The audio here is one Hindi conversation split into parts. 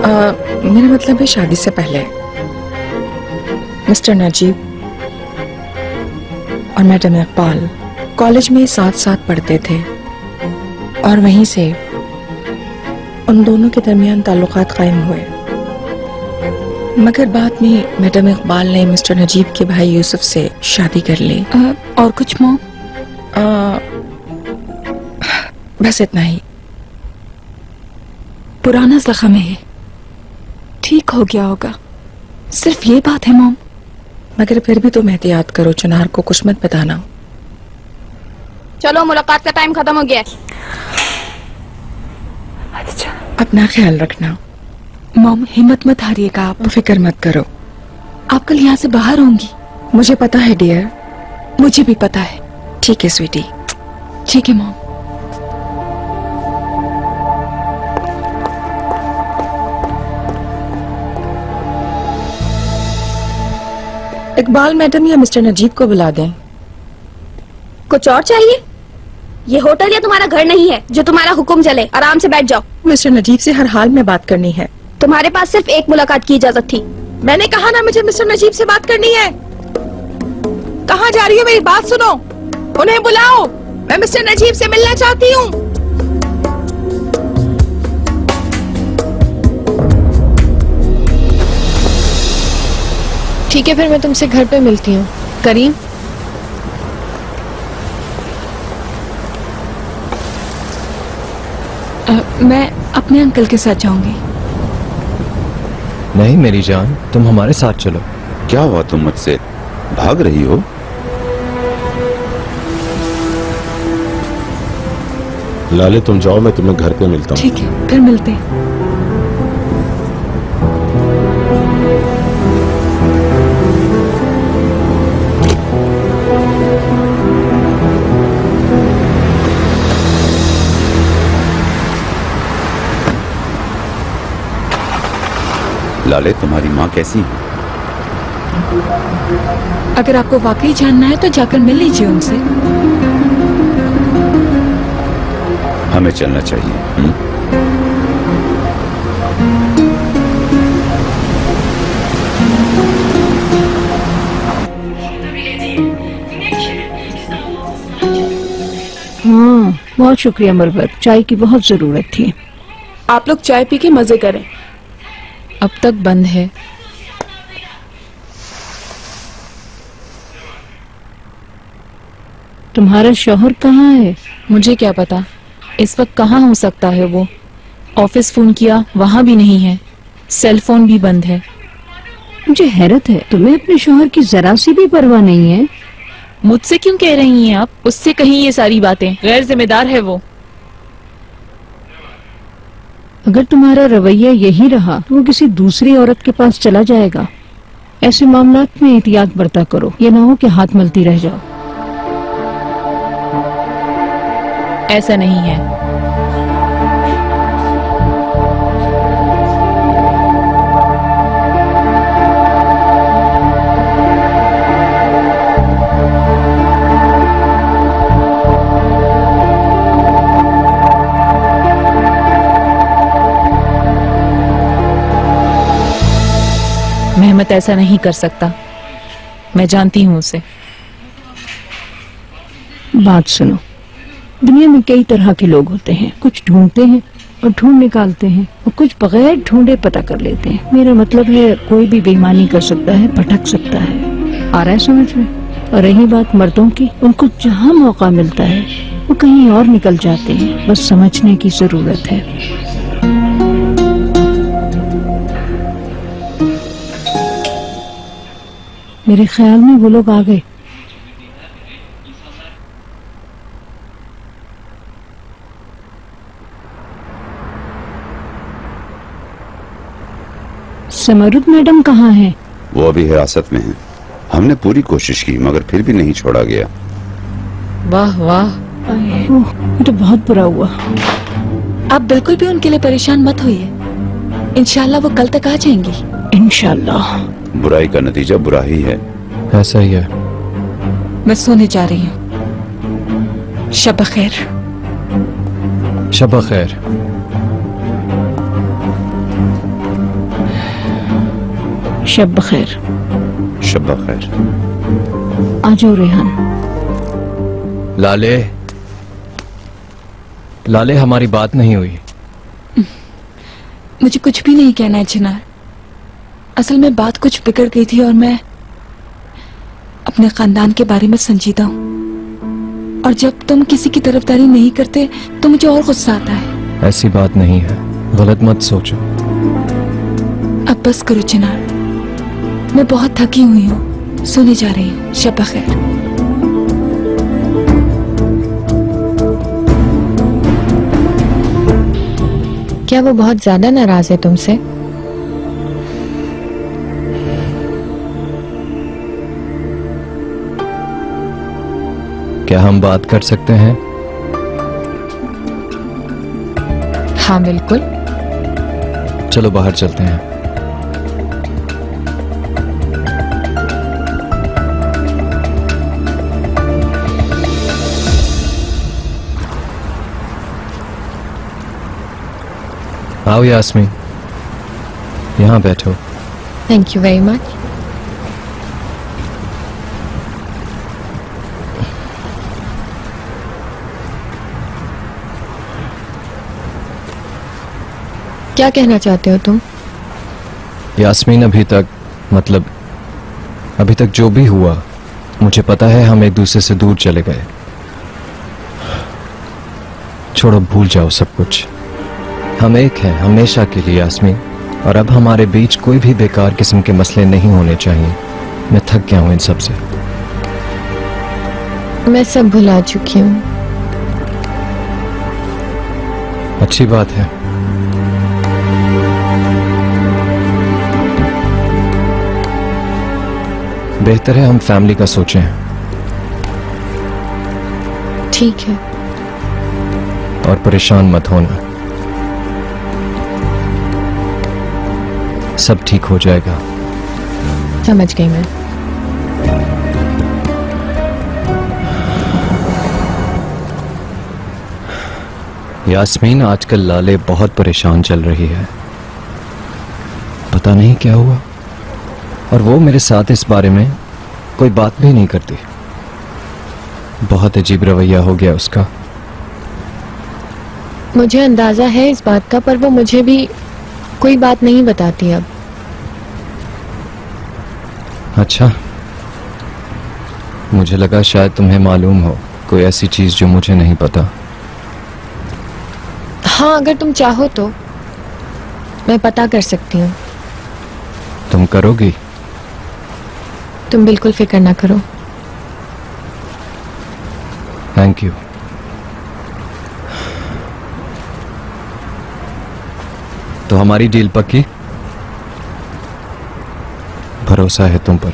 मेरा मतलब है शादी से पहले मिस्टर नजीब और मैडम इकबाल कॉलेज में साथ साथ पढ़ते थे और वहीं से उन दोनों के दरमियान ताल्लुकात कायम हुए। मगर बाद में मैडम इकबाल ने मिस्टर नजीब के भाई यूसुफ से शादी कर ली। और कुछ मॉम? बस इतना ही। पुराना जख्म है, ठीक हो गया होगा, सिर्फ ये बात है मॉम। मगर फिर भी तुम एहतियात करो, चुनार को कुछ मत बताना। चलो मुलाकात का टाइम खत्म हो गया है। अच्छा, अपना ख्याल रखना। मॉम हिम्मत मत हारिएगा आप। फिक्र मत करो, आप कल यहाँ से बाहर होंगी। मुझे पता है डियर। मुझे भी पता है। ठीक है स्वीटी। ठीक है मॉम। इकबाल मैडम या मिस्टर नजीब को बुला दें। कुछ और चाहिए? ये होटल या तुम्हारा घर नहीं है जो तुम्हारा हुक्म चले। आराम से बैठ जाओ। मिस्टर नजीब से हर हाल में बात करनी है। तुम्हारे पास सिर्फ एक मुलाकात की इजाजत थी। मैंने कहा ना मुझे मिस्टर नजीब से बात करनी है। कहाँ जा रही हो? मेरी बात सुनो। उन्हें बुलाओ, मैं मिस्टर नजीब से मिलना चाहती हूँ। ठीक है, फिर मैं तुमसे घर पे मिलती हूँ। करीम, मैं अपने अंकल के साथ जाऊंगी। नहीं मेरी जान, तुम हमारे साथ चलो। क्या हुआ, तुम मुझसे भाग रही हो? लाले तुम जाओ, मैं तुम्हें घर पे मिलता हूँ। ठीक है, फिर मिलते हैं। लाले तुम्हारी माँ कैसी है? अगर आपको वाकई जानना है तो जाकर मिल लीजिए उनसे। हमें चलना चाहिए। हाँ, बहुत शुक्रिया मरवत, चाय की बहुत जरूरत थी। आप लोग चाय पी के मजे करें। अब तक बंद है। तुम्हारा शौहर कहाँ है? मुझे क्या पता, इस वक्त कहाँ हो सकता है वो। ऑफिस फोन किया, वहाँ भी नहीं है। सेल फोन भी बंद है। मुझे हैरत है, तुम्हें अपने शौहर की जरा सी भी परवाह नहीं है। मुझसे क्यों कह रही हैं आप? उससे कहीं ये सारी बातें। गैर जिम्मेदार है वो। अगर तुम्हारा रवैया यही रहा तो वो किसी दूसरी औरत के पास चला जाएगा। ऐसे मामलात में एहतियात बरता करो, ये ना हो कि हाथ मलती रह जाओ। ऐसा नहीं है। मेहमत ऐसा नहीं कर सकता, मैं जानती हूँ उसे। बात सुनो, दुनिया में कई तरह के लोग होते हैं। कुछ ढूंढते हैं और ढूंढ निकालते हैं, और कुछ बगैर ढूंढे पता कर लेते हैं। मेरा मतलब है कोई भी बेईमानी कर सकता है, भटक सकता है। आ रहा है समझ में? और रही बात मर्दों की, उनको जहाँ मौका मिलता है वो कहीं और निकल जाते हैं। बस समझने की जरूरत है। मेरे ख्याल में वो लोग आ गए। समरुद मैडम कहाँ हैं? वो अभी हिरासत में हैं। हमने पूरी कोशिश की मगर फिर भी नहीं छोड़ा गया। वाह वाह, ये तो बहुत बुरा हुआ। आप बिल्कुल भी उनके लिए परेशान मत होइए। इंशाल्लाह वो कल तक आ जाएंगी। इंशाल्लाह। बुराई का नतीजा बुरा ही है। ऐसा ही है। मैं सोने जा रही हूँ। शब खैर। शब खैर। शब बखैर। शब्बा खैर। आ जाओ रेहान। लाले, लाले हमारी बात नहीं हुई। मुझे कुछ भी नहीं कहना है चिनार। असल में बात कुछ बिगड़ गई थी और मैं अपने खानदान के बारे में संजीदा हूँ, और जब तुम किसी की तरफदारी नहीं करते तो मुझे और गुस्सा आता है। ऐसी बात नहीं है, गलत मत सोचो। अब बस करो चिनार, मैं बहुत थकी हुई हूँ, सोने जा रही हूँ। शब बखैर। क्या वो बहुत ज्यादा नाराज है तुमसे? क्या हम बात कर सकते हैं? हाँ बिल्कुल। चलो बाहर चलते हैं। आओ यास्मीन, यहाँ बैठो। Thank you very much. क्या कहना चाहते हो तुम? यास्मीन, अभी तक जो भी हुआ, मुझे पता है हम एक दूसरे से दूर चले गए। छोड़ो, भूल जाओ सब कुछ। हम एक हैं हमेशा के लिए यास्मीन, और अब हमारे बीच कोई भी बेकार किस्म के मसले नहीं होने चाहिए। मैं थक गया हूं इन सब से। मैं सब भुला चुकी हूँ। अच्छी बात है। बेहतर है हम फैमिली का सोचें। ठीक है। और परेशान मत होना, सब ठीक हो जाएगा। समझ गई मैं। यास्मीन, आजकल लाले बहुत परेशान चल रही है, पता नहीं क्या हुआ। और वो मेरे साथ इस बारे में कोई बात भी नहीं करती। बहुत अजीब रवैया हो गया उसका। मुझे अंदाजा है इस बात का, पर वो मुझे भी कोई बात नहीं बताती अब। अच्छा, मुझे लगा शायद तुम्हें मालूम हो कोई ऐसी चीज जो मुझे नहीं पता। हाँ, अगर तुम चाहो तो मैं पता कर सकती हूँ। तुम करोगी? तुम बिल्कुल फिक्र ना करो। Thank you. तो हमारी डील पक्की? भरोसा है तुम पर।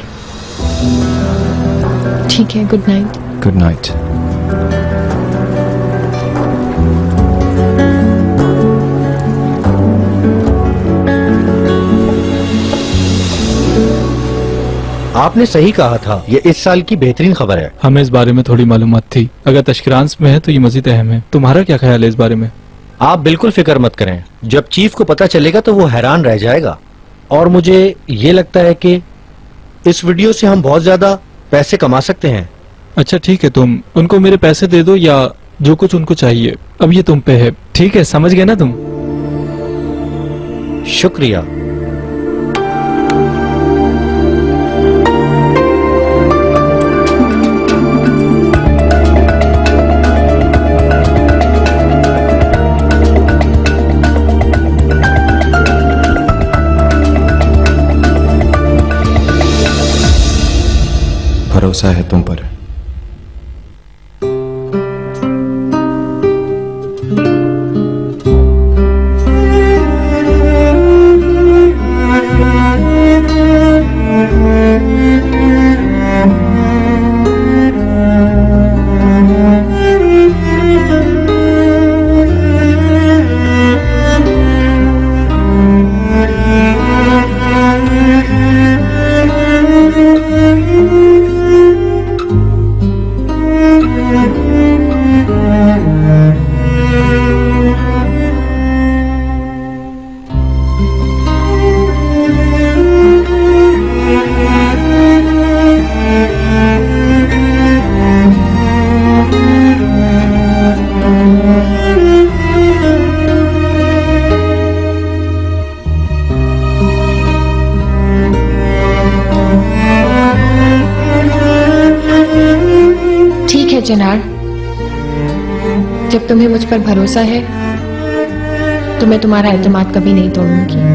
ठीक है, गुड नाइट। Good night. आपने सही कहा था, ये इस साल की बेहतरीन खबर है। हमें इस बारे में थोड़ी मालूमात थी। अगर तशकिरांस में है तो ये मजीद अहम है। तुम्हारा क्या ख्याल है इस बारे में? आप बिल्कुल फिक्र मत करें, जब चीफ को पता चलेगा तो वो हैरान रह जाएगा। और मुझे ये लगता है कि इस वीडियो से हम बहुत ज्यादा पैसे कमा सकते हैं। अच्छा ठीक है, तुम उनको मेरे पैसे दे दो या जो कुछ उनको चाहिए। अब ये तुम पे है। ठीक है, समझ गए ना तुम? शुक्रिया। भरोसा है तुम पर। चिनार, जब तुम्हें मुझ पर भरोसा है तो मैं तुम्हारा एतमाद कभी नहीं तोड़ूंगी।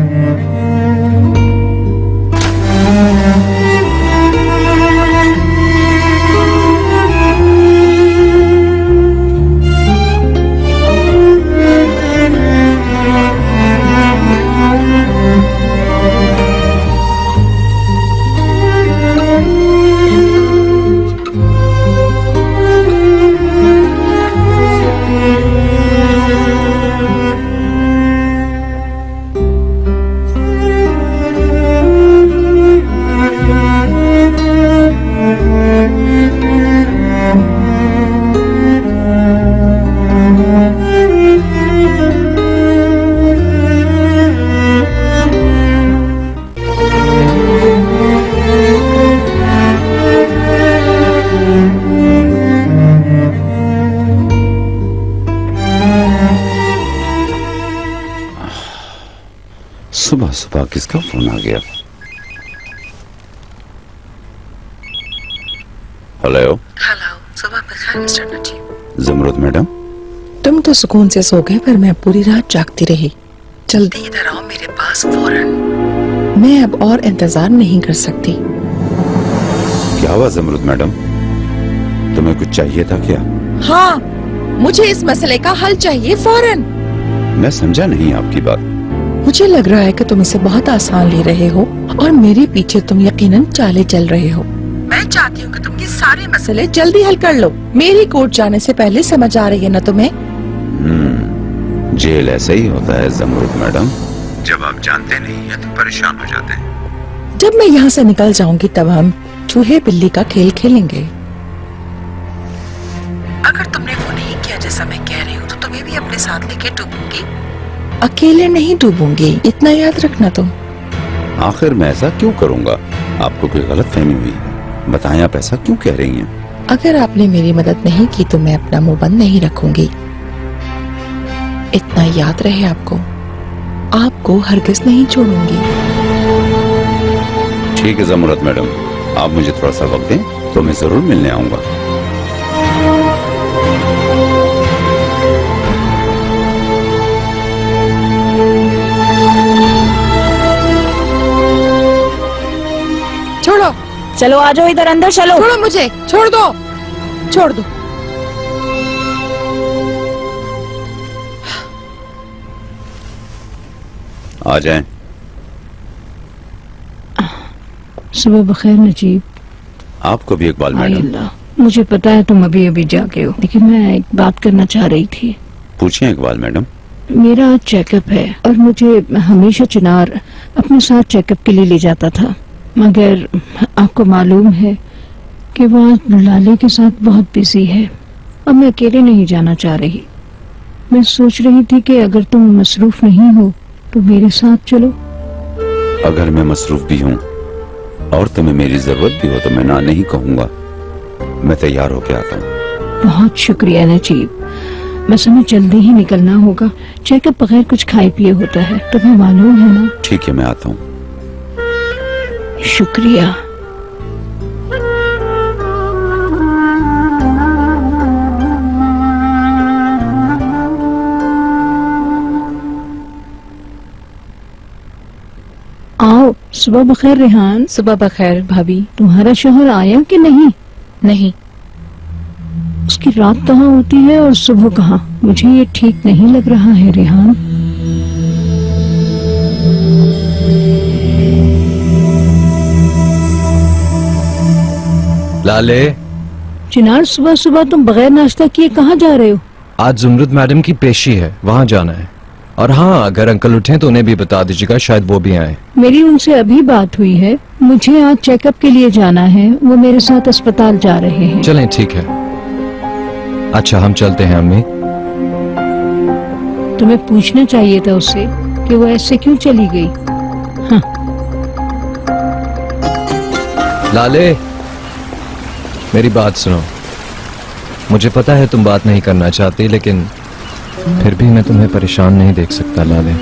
सुबह सुबह किसका फोन आ गया? हेलो। हेलो, सुबह बखैर मिस्टर नजीब। जमरुद मैडम, तुम तो सुकून से सो गए पर मैं पूरी रात जागती रही। जल्दी इधर आओ मेरे पास फौरन। मैं अब और इंतजार नहीं कर सकती। क्या हुआ जमरुद मैडम? तुम्हें कुछ चाहिए था क्या? हाँ, मुझे इस मसले का हल चाहिए फौरन। मैं समझा नहीं आपकी बात। मुझे लग रहा है कि तुम इसे बहुत आसान ले रहे हो और मेरे पीछे तुम यकीनन चाले चल रहे हो। मैं चाहती हूँ कि तुम ये सारे मसले जल्दी हल कर लो। मेरी कोर्ट जाने से पहले समझ आ रही है ना तुम्हें? जेल ऐसे ही होता है जमरुद मैडम, जब आप जानते नहीं है तो परेशान हो जाते हैं। जब मैं यहाँ से निकल जाऊंगी तब हम चूहे बिल्ली का खेल खेलेंगे। अगर तुमने वो नहीं किया जैसा मैं कह रही हूँ तो तुम्हें भी अपने साथ लेके डूबूंगी। अकेले नहीं डूबूंगी, इतना याद रखना तुम। आखिर मैं ऐसा क्यों करूँगा? आपको कोई गलत फहमी हुई है? बताएं, आप ऐसा क्यों कह रही हैं? अगर आपने मेरी मदद नहीं की तो मैं अपना मुंह बंद नहीं रखूंगी। इतना याद रहे आपको हरगिज नहीं छोड़ूंगी। ठीक है जमरुद मैडम, आप मुझे थोड़ा सा वक्त दें तो मैं जरूर मिलने आऊंगा। छोड़ो, चलो आ जाओ इधर अंदर, चलो। छोड़ो मुझे, छोड़ दो, छोड़ दो। आ जाएं। सुबह बखैर नजीब। आपको भी इकबाल हाय मैडम। अल्लाह, मुझे पता है तुम अभी अभी जागे हो, लेकिन मैं एक बात करना चाह रही थी। पूछिए इकबाल मैडम। मेरा आज चेकअप है और मुझे हमेशा चिनार अपने साथ चेकअप के लिए ले जाता था, मगर आपको मालूम है कि वो आज लाले के साथ बहुत बिजी है और मैं अकेले नहीं जाना चाह रही। मैं सोच रही थी कि अगर तुम मसरूफ नहीं हो तो मेरे साथ चलो। अगर मैं मसरूफ भी हूँ और तुम्हें मेरी जरूरत भी हो तो मैं ना नहीं कहूँगा। मैं तैयार होके आता हूँ। बहुत शुक्रिया नजीब, बस हमें जल्दी ही निकलना होगा। चेकअप बगैर कुछ खाए पिए होता है, तुम्हें मालूम है ना। ठीक है, मैं आता हूँ। शुक्रिया। आओ। सुबह बखैर रेहान। सुबह बखैर भाभी। तुम्हारा शोहर आया कि नहीं? नहीं। उसकी रात कहाँ होती है और सुबह कहाँ? मुझे ये ठीक नहीं लग रहा है रेहान। लाले। चिनार, सुबह सुबह तुम बगैर नाश्ता किए कहाँ जा रहे हो? आज जुमरुद मैडम की पेशी है, वहाँ जाना है। और हाँ, अगर अंकल उठें तो उन्हें भी बता दीजिएगा, शायद वो भी आए। मेरी उनसे अभी बात हुई है। मुझे आज चेकअप के लिए जाना है, वो मेरे साथ अस्पताल जा रहे हैं। चलें, ठीक है। अच्छा, हम चलते हैं अम्मी। तुम्हें पूछना चाहिए था उससे कि वो ऐसे क्यों चली गई। हाँ। लाले, मेरी बात सुनो। मुझे पता है तुम बात नहीं करना चाहती, लेकिन फिर भी मैं तुम्हें परेशान नहीं देख सकता लाले।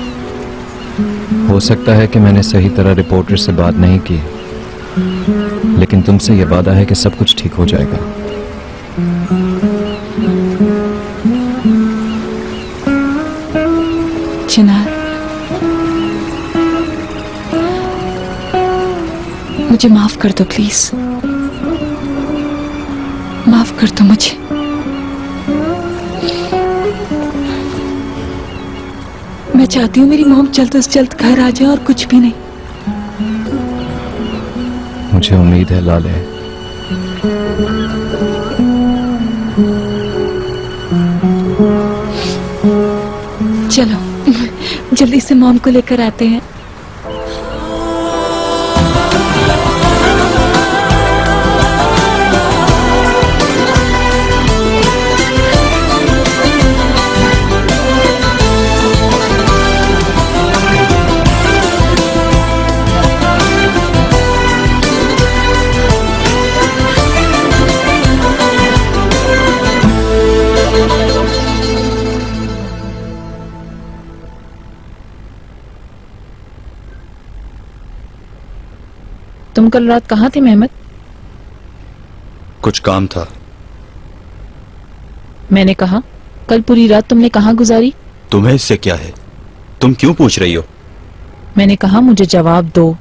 हो सकता है कि मैंने सही तरह रिपोर्टर से बात नहीं की, लेकिन तुमसे यह वादा है कि सब कुछ ठीक हो जाएगा। चिनार, मुझे माफ कर दो प्लीज, माफ कर दो मुझे। मैं चाहती हूँ मेरी मॉम जल्द से जल्द घर आ जाए और कुछ भी नहीं। मुझे उम्मीद है लाले। चलो जल्दी से मॉम को लेकर आते हैं। तुम कल रात कहाँ थे मेहमत? कुछ काम था। मैंने कहा कल पूरी रात तुमने कहाँ गुजारी? तुम्हें इससे क्या है? तुम क्यों पूछ रही हो? मैंने कहा मुझे जवाब दो।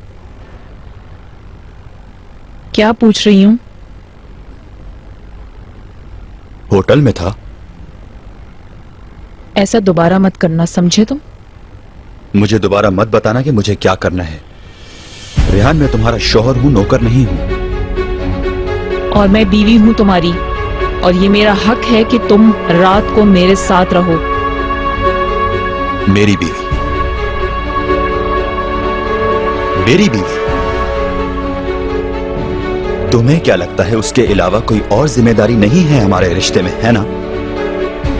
क्या पूछ रही हूँ? होटल में था। ऐसा दोबारा मत करना, समझे तुम? मुझे दोबारा मत बताना कि मुझे क्या करना है। रेहान, मैं तुम्हारा शौहर हूं, नौकर नहीं हूं। और मैं बीवी हूं तुम्हारी, और ये मेरा हक है कि तुम रात को मेरे साथ रहो। मेरी बीवी? मेरी बीवी? तुम्हें क्या लगता है उसके अलावा कोई और जिम्मेदारी नहीं है हमारे रिश्ते में, है ना?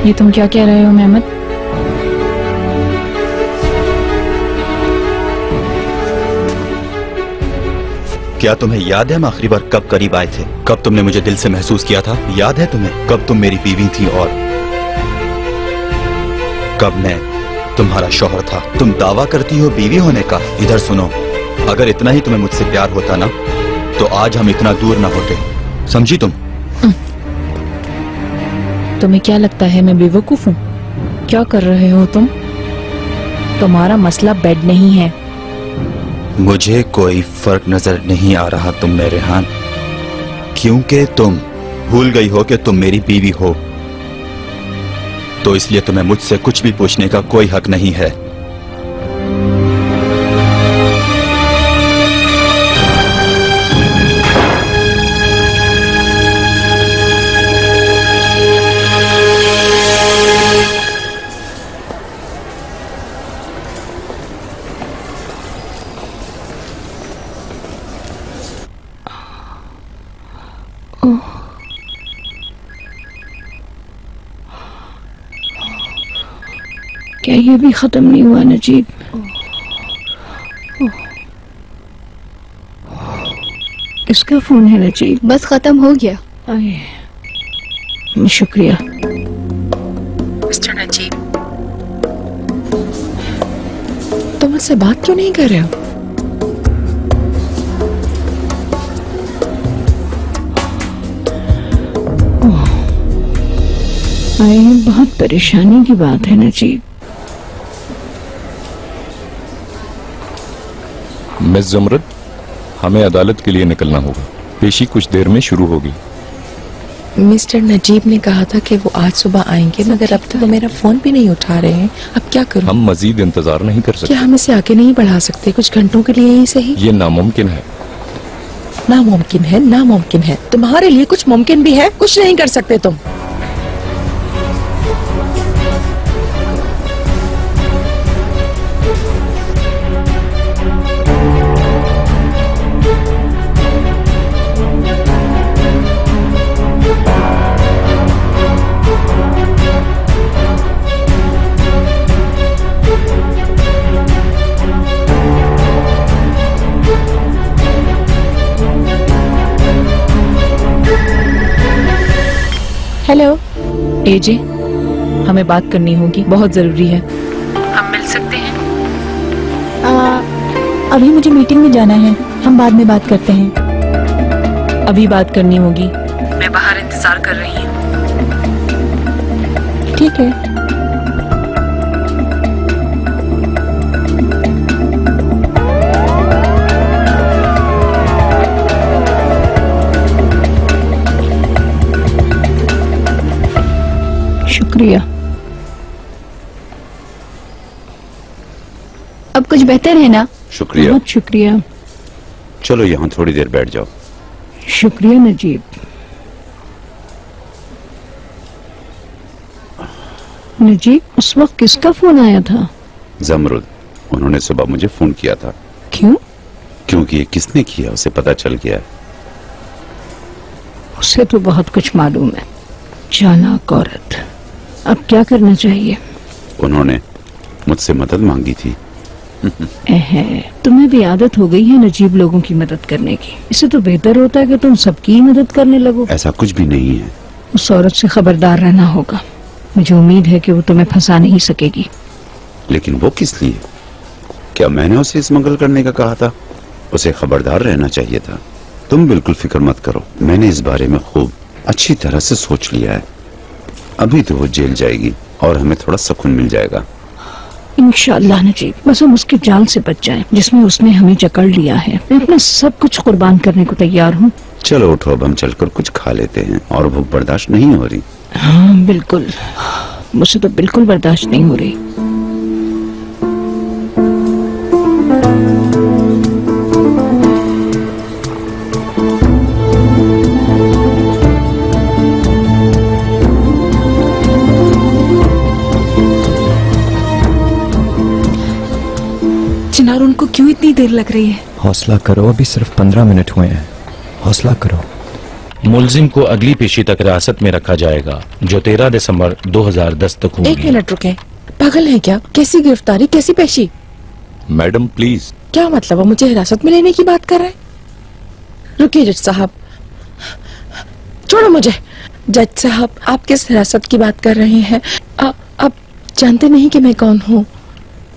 ये तुम क्या कह रहे हो मेहमत? क्या तुम्हें याद है हम आखिरी बार कब करीब आए थे? कब तुमने मुझे दिल से महसूस किया था? याद है तुम्हें कब तुम मेरी बीवी थी और कब मैं तुम्हारा शौहर था? तुम दावा करती हो बीवी होने का। इधर सुनो, अगर इतना ही तुम्हें मुझसे प्यार होता ना तो आज हम इतना दूर ना होते, समझी तुम? तुम्हें क्या लगता है मैं बेवकूफ हूँ? क्या कर रहे हो तुम? तुम्हारा मसला बेड नहीं है। मुझे कोई फर्क नजर नहीं आ रहा तुम में रेहान, क्योंकि तुम भूल गई हो कि तुम मेरी बीवी हो, तो इसलिए तुम्हें मुझसे कुछ भी पूछने का कोई हक नहीं है। क्या ये भी खत्म नहीं हुआ नजीब? किसका फोन है नजीब? बस खत्म हो गया। शुक्रिया। मिस्टर नजीब, तुम मुझसे बात क्यों नहीं कर रहे हो? बहुत परेशानी की बात है नजीब। मिस जमरद, हमें अदालत के लिए निकलना होगा। पेशी कुछ देर में शुरू होगी। मिस्टर नजीब ने कहा था कि वो आज सुबह आएंगे, मगर अब तक तो मेरा फोन भी नहीं उठा रहे हैं। अब क्या करूं? हम मजीद इंतजार नहीं कर सकते। क्या हम इसे आगे नहीं बढ़ा सकते कुछ घंटों के लिए ही सही? ये नामुमकिन है। नामुमकिन है? नामुमकिन है? तुम्हारे लिए कुछ मुमकिन भी है? कुछ नहीं कर सकते तुम। हेलो एजे, हमें बात करनी होगी, बहुत जरूरी है। हम मिल सकते हैं? अभी मुझे मीटिंग में जाना है, हम बाद में बात करते हैं। अभी बात करनी होगी, मैं बाहर इंतजार कर रही हूँ। ठीक है। शुक्रिया। अब कुछ बेहतर है ना? शुक्रिया। बहुत शुक्रिया। चलो यहाँ थोड़ी देर बैठ जाओ। शुक्रिया नजीब। नजीब, उस वक्त किसका फोन आया था? जमरुद, उन्होंने सुबह मुझे फोन किया था। क्यों? क्योंकि ये किसने किया उसे पता चल गया है। उसे तो बहुत कुछ मालूम है। चालाक औरत। अब क्या करना चाहिए? उन्होंने मुझसे मदद मांगी थी। तुम्हें भी आदत हो गई है नजीब लोगों की मदद करने की। इससे तो बेहतर होता है कि तुम सबकी मदद करने लगो। ऐसा कुछ भी नहीं है। उस औरत से खबरदार रहना होगा। मुझे उम्मीद है कि वो तुम्हें फंसा नहीं सकेगी। लेकिन वो किस लिए? क्या मैंने उसे स्मगल करने का कहा था? उसे खबरदार रहना चाहिए था। तुम बिल्कुल फिक्र मत करो, मैंने इस बारे में खूब अच्छी तरह से सोच लिया है। अभी तो वो जेल जाएगी और हमें थोड़ा सुकून मिल जाएगा। इंशाअल्लाह नजीब, बस हम उसके जाल से बच जाएं जिसमें उसने हमें जकड़ लिया है। मैं अपना सब कुछ कुर्बान करने को तैयार हूँ। चलो उठो, अब हम चलकर कुछ खा लेते हैं। और भूख बर्दाश्त नहीं हो रही। हाँ बिल्कुल, मुझसे तो बिल्कुल बर्दाश्त नहीं हो रही। चिनार, उनको क्यों इतनी देर लग रही है? हौसला करो, अभी सिर्फ 15 मिनट हुए हैं। हौसला करो। मुलजिम को अगली पेशी तक हिरासत में रखा जाएगा, जो 13 दिसंबर 2010 तक होगी। 1 मिनट रुके, पागल है क्या? कैसी गिरफ्तारी, कैसी पेशी? Madam please. क्या मतलब है? मुझे हिरासत में लेने की बात कर रहे हैं? रुकिए जज साहब, छोड़ो मुझे। जज साहब, आप किस हिरासत की बात कर रहे हैं? आप जानते नहीं कि मैं कौन हूँ?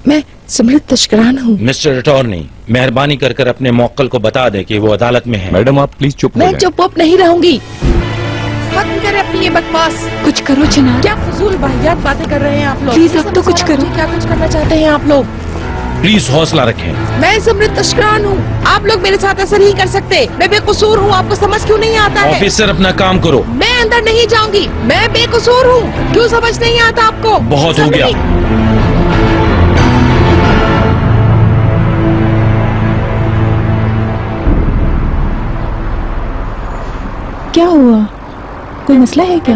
मैं समृद्ध तस्करान हूँ। मिस्टर अटॉर्नी, मेहरबानी कर अपने मौक्कल को बता दे कि वो अदालत में है। मैडम आप प्लीज चुप हो मैं जाएं। चुप नहीं रहूंगी। खत्म करें अपनी ये बकवास। कुछ करो चिनार। क्या फजूल वाहियात बातें कर रहे हैं आप लोग? प्लीज अब तो कुछ करो। क्या कुछ करना चाहते हैं आप लोग? प्लीज हौसला रखें। मैं समृद्ध तस्करान हूँ। आप लोग मेरे साथ ऐसा नहीं कर सकते। मैं बेकसूर हूँ। आपको समझ क्यों नहीं आता है? ऑफिसर अपना काम करो। मैं अंदर नहीं जाऊंगी। मैं बेकसूर हूँ। क्यों समझ नहीं आता आपको? बहुत हो गया। क्या हुआ? कोई मसला है क्या?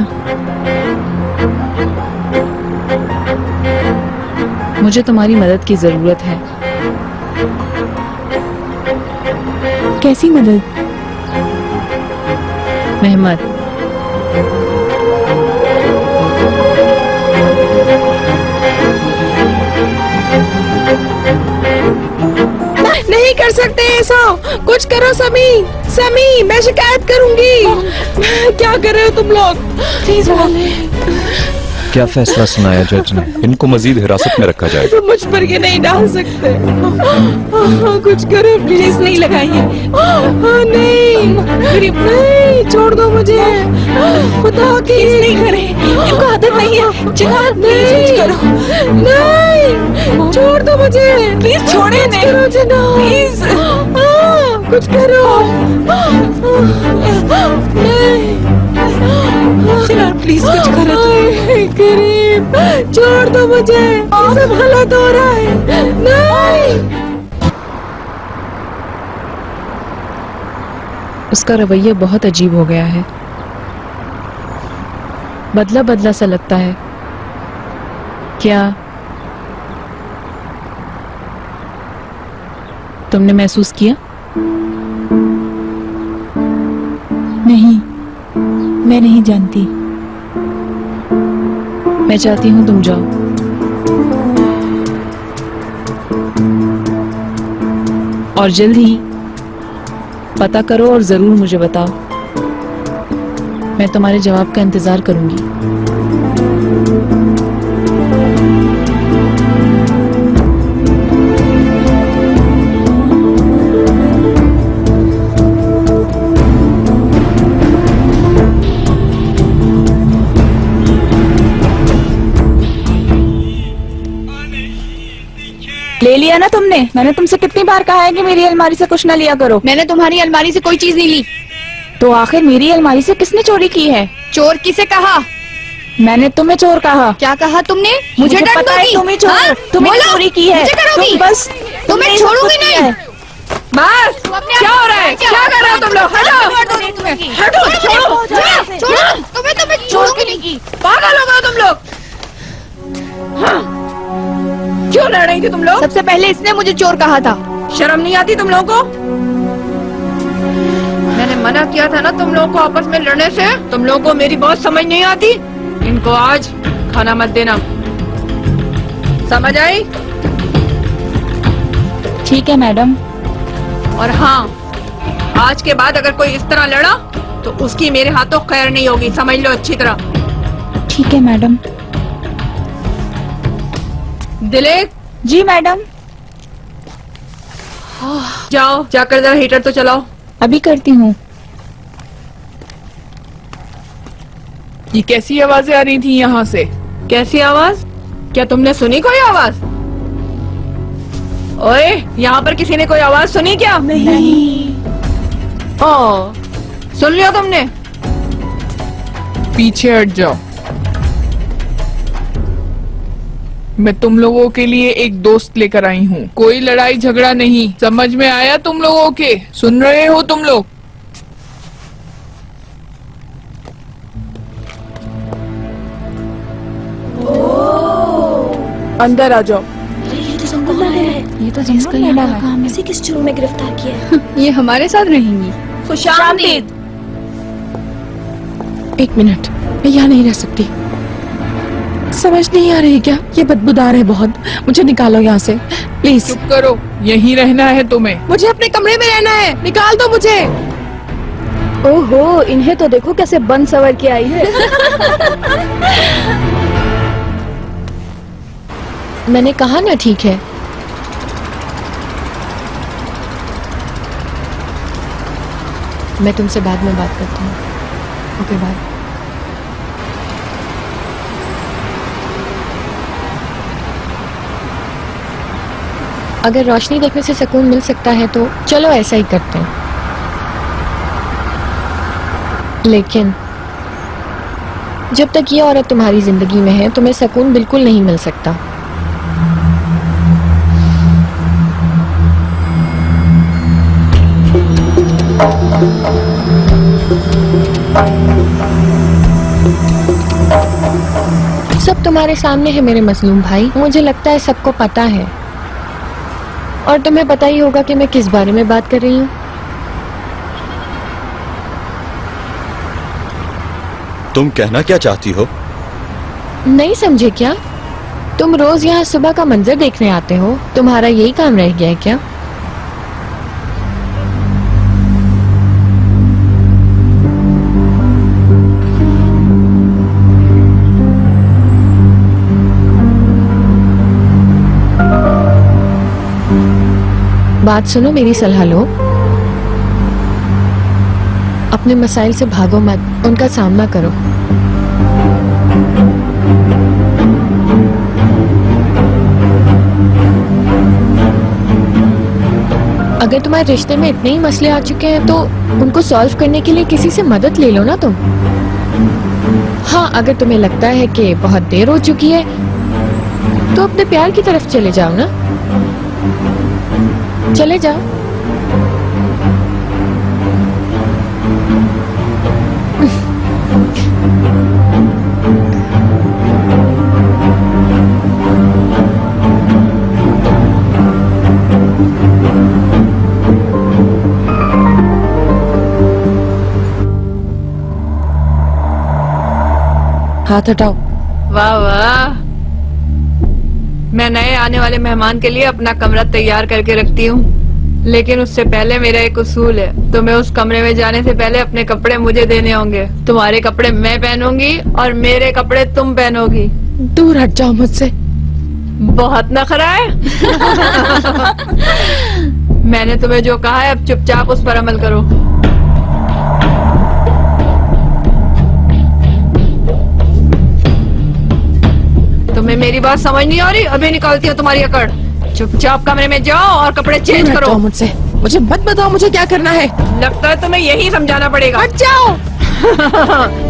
मुझे तुम्हारी मदद की जरूरत है। कैसी मदद? मेहमत, नहीं कर सकते ऐसा। कुछ करो समी। समी, मैं शिकायत करूंगी। क्या कर रहे हो तुम लोग? प्लीज क्या फैसला सुनाया जज ने? इनको मजीद हिरासत में रखा जाएगा। तुम मुझ पर ये नहीं डाल सकते। कुछ करो प्लीज। नहीं लगाइए। नहीं, छोड़ दो मुझे। खुदा की नहीं करे, इनको आदत नहीं है। चिनार प्लीज करो। नहीं, छोड़ दो मुझे प्लीज। छोड़े नहीं। करो चिनार प्लीज। कुछ करो। चिनार प्लीज कुछ करो। गरीब, छोड़ दो मुझे। सब गलत हो रहा है। नहीं। उसका रवैया बहुत अजीब हो गया है। बदला बदला सा लगता है। क्या तुमने महसूस किया? नहीं, मैं नहीं जानती। मैं चाहती हूँ तुम जाओ। और जल्द ही पता करो और जरूर मुझे बताओ। मैं तुम्हारे जवाब का इंतजार करूंगी। ले लिया ना तुमने? मैंने तुमसे कितनी बार कहा है कि मेरी अलमारी से कुछ ना लिया करो। मैंने तुम्हारी अलमारी से कोई चीज नहीं ली। तो आखिर मेरी अलमारी से किसने चोरी की है? चोर किसे कहा? मैंने तुम्हें चोर कहा। क्या कहा तुमने? मुझे मुझे पता है तुम्हें चोर, तुम्हें चोरी की है। मुझे करोगी? तुम बस तुम्हें छोड़ूंगी नहीं। बस क्या हो रहा है? क्या कर रहे हो तुम लोग? हटो, हटो, छोड़ो, छोड़ो, तुम्हें छोड़ूंगी नहीं। पागल हो गए तुम लोग। हाँ। क्यों लड़ रही थी तुम लोग? सबसे पहले इसने मुझे चोर कहा था। शर्म नहीं आती तुम लोगों को? मैंने मना किया था ना तुम लोगों को आपस में लड़ने से। तुम लोगों को मेरी बात समझ नहीं आती। इनको आज खाना मत देना, समझ आई? ठीक है मैडम। और हाँ, आज के बाद अगर कोई इस तरह लड़ा तो उसकी मेरे हाथों खैर नहीं होगी, समझ लो अच्छी तरह। ठीक है मैडम। दिलेर। जी मैडम। जाओ, जाकर जरा हीटर तो चलाओ। अभी करती हूँ। ये कैसी आवाजें आ रही थी यहाँ से? कैसी आवाज? क्या तुमने सुनी कोई आवाज? ओए, यहाँ पर किसी ने कोई आवाज सुनी क्या? नहीं। ओ, सुन लिया तुमने? पीछे हट जाओ। मैं तुम लोगों के लिए एक दोस्त लेकर आई हूँ। कोई लड़ाई झगड़ा नहीं, समझ में आया तुम लोगों के? सुन रहे हो तुम लोग? अंदर आ जाओ। ये तो जंगल मैडम है। इसे किस जुर्म में गिरफ्तार किया है? ये हमारे साथ रहेंगी। खुशामदीद। एक मिनट, मैं यहाँ नहीं रह सकती। समझ नहीं आ रही क्या? ये बदबूदार है बहुत। मुझे निकालो यहाँ से प्लीज। चुप करो, यहीं रहना है तुम्हें। मुझे अपने कमरे में रहना है, निकाल दो मुझे। ओहो, इन्हें तो देखो कैसे बन सवर के आई है। मैंने कहा ना ठीक है। मैं तुमसे बाद में बात करती हूँ। Okay bye. अगर रोशनी देखने से सुकून मिल सकता है तो चलो ऐसा ही करते हैं। लेकिन जब तक ये औरत तुम्हारी जिंदगी में है तुम्हें सुकून बिल्कुल नहीं मिल सकता। सब तुम्हारे सामने है मेरे मजलूम भाई। मुझे लगता है सबको पता है और तुम्हें पता ही होगा कि मैं किस बारे में बात कर रही हूँ। तुम कहना क्या चाहती हो? नहीं समझे क्या? तुम रोज यहाँ सुबह का मंजर देखने आते हो, तुम्हारा यही काम रह गया है क्या? बात सुनो, मेरी सलाह लो। अपने मसाइल से भागो मत, उनका सामना करो। अगर तुम्हारे रिश्ते में इतने ही मसले आ चुके हैं तो उनको सॉल्व करने के लिए किसी से मदद ले लो ना तुम। हाँ, अगर तुम्हें लगता है कि बहुत देर हो चुकी है तो अपने प्यार की तरफ चले जाओ ना। चले जाओ। हाथ हटाओ। वाह वाह, मैं नए आने वाले मेहमान के लिए अपना कमरा तैयार करके रखती हूँ, लेकिन उससे पहले मेरा एक उसूल है। तुम्हें उस कमरे में जाने से पहले अपने कपड़े मुझे देने होंगे। तुम्हारे कपड़े मैं पहनूंगी और मेरे कपड़े तुम पहनोगी। दूर हट जाओ मुझसे। बहुत नखरा है। मैंने तुम्हें जो कहा है अब चुपचाप उस पर अमल करो। तुम्हें मेरी बात समझ नहीं आ रही? अभी निकालती हूँ तुम्हारी अकड़। चुपचाप कमरे में जाओ और कपड़े चेंज करो। मुझसे, मुझे मत बताओ मुझे क्या करना है। लगता है तुम्हें यही समझाना पड़ेगा। हट जाओ।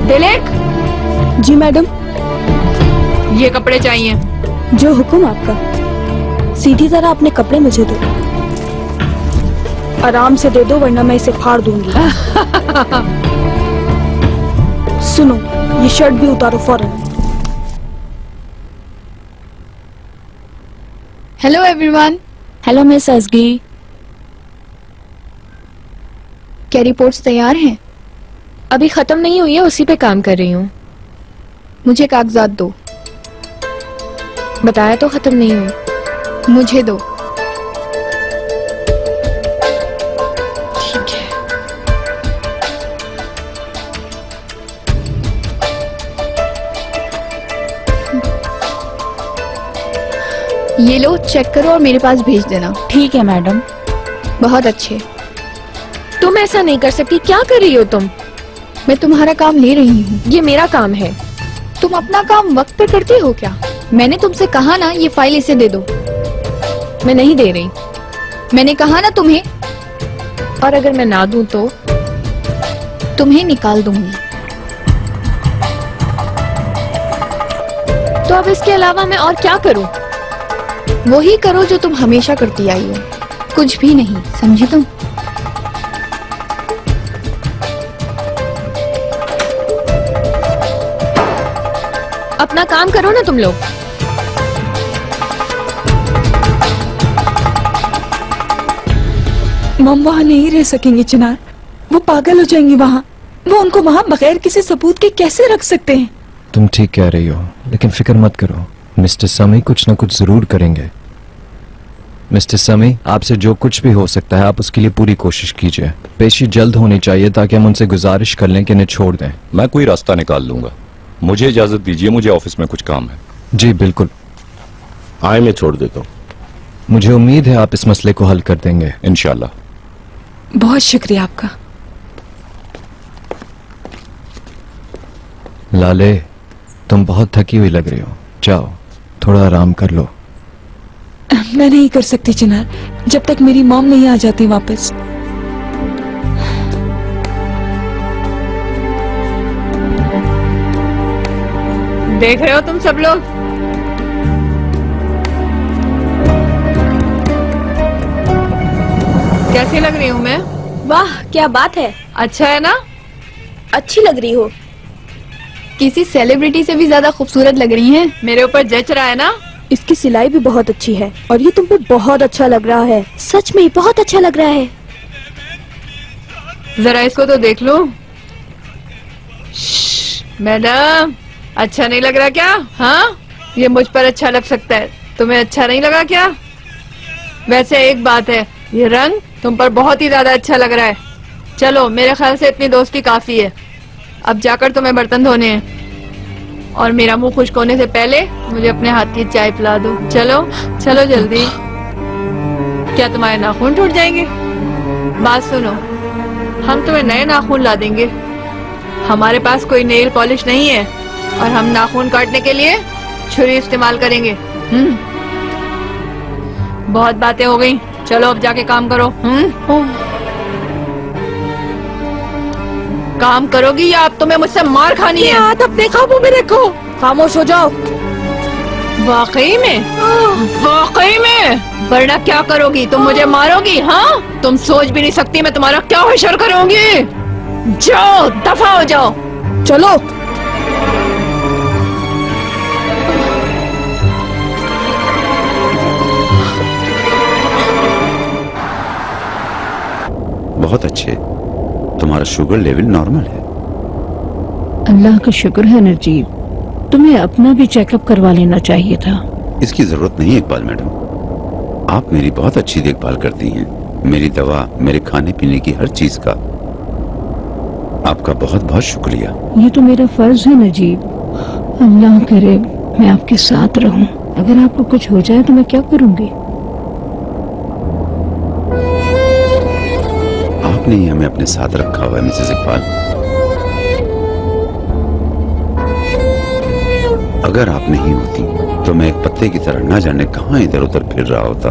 दिलेर। जी मैडम। ये कपड़े चाहिए। जो हुक्म आपका। सीधी तरह अपने कपड़े मुझे दो, आराम से दे दो वरना मैं इसे फाड़ दूंगी। सुनो, ये शर्ट भी उतारो फौरन। Hello everyone. हेलो मिस असगी। क्या रिपोर्ट्स तैयार हैं? अभी खत्म नहीं हुई है, उसी पे काम कर रही हूँ। मुझे कागजात दो। बताया तो खत्म नहीं हुई। मुझे दो। ठीक है। ये लो, चेक करो और मेरे पास भेज देना। ठीक है मैडम। बहुत अच्छे। तुम ऐसा नहीं कर सकती। क्या कर रही हो तुम? मैं तुम्हारा काम ले रही हूँ, ये मेरा काम है। तुम अपना काम वक्त पे करती हो क्या? मैंने तुमसे कहा ना ये फाइल इसे दे दो। मैं नहीं दे रही। मैंने कहा ना तुम्हें। और अगर मैं ना दूं तो तुम्हें निकाल दूंगी। तो अब इसके अलावा मैं और क्या करूं? वही करो जो तुम हमेशा करती आई हो, कुछ भी नहीं, समझी तुम? अपना काम करो ना तुम लोग। मम वहाँ नहीं रह सकेंगी चिनार, वो पागल हो जाएंगी वहाँ। वो उनको वहाँ बगैर किसी सबूत के कैसे रख सकते हैं? तुम ठीक कह रही हो, लेकिन फिक्र मत करो, मिस्टर समी कुछ न कुछ जरूर करेंगे। मिस्टर समी, आपसे जो कुछ भी हो सकता है आप उसके लिए पूरी कोशिश कीजिए। पेशी जल्द होनी चाहिए ताकि हम उनसे गुजारिश कर लें कि इन्हें छोड़ दें। मैं कोई रास्ता निकाल लूंगा। मुझे इजाजत दीजिए, मुझे ऑफिस में कुछ काम है। जी बिल्कुल। आए मैं छोड़ देता हूँ। मुझे उम्मीद है आप इस मसले को हल कर देंगे। इंशाल्लाह। बहुत शुक्रिया आपका। लाले, तुम बहुत थकी हुई लग रही हो, जाओ थोड़ा आराम कर लो। मैं नहीं कर सकती चिनार, जब तक मेरी मॉम नहीं आ जाती वापस। देख रहे हो तुम सब लोग? कैसी लग रही हूँ मैं? वाह क्या बात है। अच्छा है ना? अच्छी लग रही हो। किसी सेलिब्रिटी से भी ज्यादा खूबसूरत लग रही हैं। मेरे ऊपर जच रहा है ना? इसकी सिलाई भी बहुत अच्छी है और ये तुम पे बहुत अच्छा लग रहा है। सच में बहुत अच्छा लग रहा है। जरा इसको तो देख लो। मैडम, अच्छा नहीं लग रहा क्या? हाँ, ये मुझ पर अच्छा लग सकता है, तुम्हें अच्छा नहीं लगा क्या? वैसे एक बात है, ये रंग तुम पर बहुत ही ज्यादा अच्छा लग रहा है। चलो, मेरे ख्याल से इतनी दोस्ती काफी है। अब जाकर तुम्हें बर्तन धोने हैं और मेरा मुंह खुश्क होने से पहले मुझे अपने हाथ की चाय पिला दो। चलो चलो जल्दी। क्या तुम्हारे नाखून टूट जाएंगे? बात सुनो, हम तुम्हें नए नाखून ला देंगे। हमारे पास कोई नेल पॉलिश नहीं है और हम नाखून काटने के लिए छुरी इस्तेमाल करेंगे। बहुत बातें हो गई, चलो अब जाके काम करो। काम करोगी या अब तुम्हें मुझसे मार खानी है? हाथ अपने काबू में रखो। खामोश हो जाओ। वाकई में? वाकई में? वरना क्या करोगी? तुम मुझे मारोगी? हाँ, तुम सोच भी नहीं सकती मैं तुम्हारा क्या हशर करूंगी। जाओ, दफा हो जाओ। चलो। बहुत अच्छे, तुम्हारा शुगर लेवल नॉर्मल है। अल्लाह का शुक्र है नजीब, तुम्हें अपना भी चेकअप करवा लेना चाहिए था। इसकी जरूरत नहीं है इकबाल मैडम, आप मेरी बहुत अच्छी देखभाल करती हैं। मेरी दवा, मेरे खाने पीने की हर चीज का आपका बहुत बहुत शुक्रिया। ये तो मेरा फर्ज है नजीब। अल्लाह करे मैं आपके साथ रहूं। अगर आपको कुछ हो जाए तो मैं क्या करूंगी? आपने ही हमें अपने साथ रखा हुआ है मिसेस इकबाल। अगर आप नहीं होती तो मैं एक पत्ते की तरह न जाने कहां इधर उधर फिर रहा होता।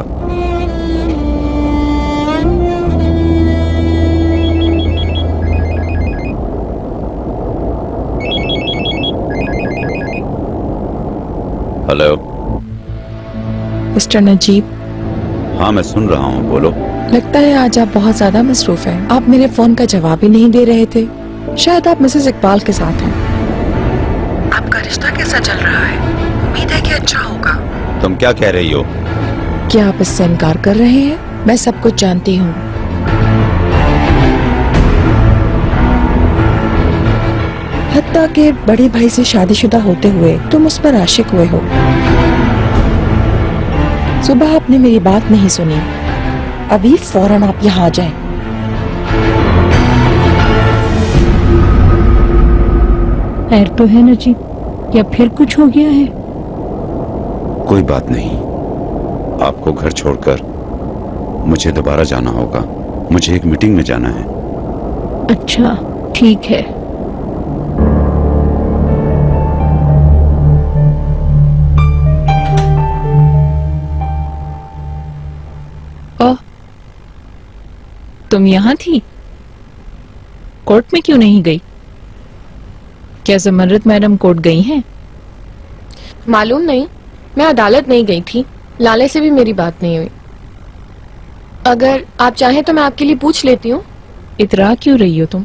हेलो। मिस्टर नजीब, हाँ मैं सुन रहा हूँ, बोलो। लगता है आज आप बहुत ज्यादा मसरूफ हैं। आप मेरे फोन का जवाब ही नहीं दे रहे थे। शायद आप मिसेस इकबाल के साथ हैं। आपका रिश्ता कैसा चल रहा है? उम्मीद है कि अच्छा होगा। तुम क्या कह रही हो? क्या आप इससे इनकार कर रहे हैं? मैं सब कुछ जानती हूँ। हत्ता के बड़े भाई से शादीशुदा होते हुए तुम उस पर आशिक हुए हो। सुबह आपने मेरी बात नहीं सुनी। अभी फौरन आप यहाँ आ जाएं। खैर तो है नजीब, या फिर कुछ हो गया है? कोई बात नहीं। आपको घर छोड़कर मुझे दोबारा जाना होगा। मुझे एक मीटिंग में जाना है। अच्छा ठीक है। ओह, तुम यहाँ थी? कोर्ट में क्यों नहीं गई? क्या जमर्रत मैडम कोर्ट गई हैं? मालूम नहीं, मैं अदालत नहीं गई थी। लाले से भी मेरी बात नहीं हुई। अगर आप चाहें तो मैं आपके लिए पूछ लेती हूँ। इतरा क्यों रही हो तुम?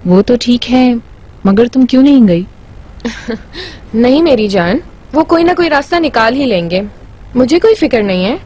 वो तो ठीक है, मगर तुम क्यों नहीं गई? नहीं मेरी जान, वो कोई ना कोई रास्ता निकाल ही लेंगे। मुझे कोई फिक्र नहीं है।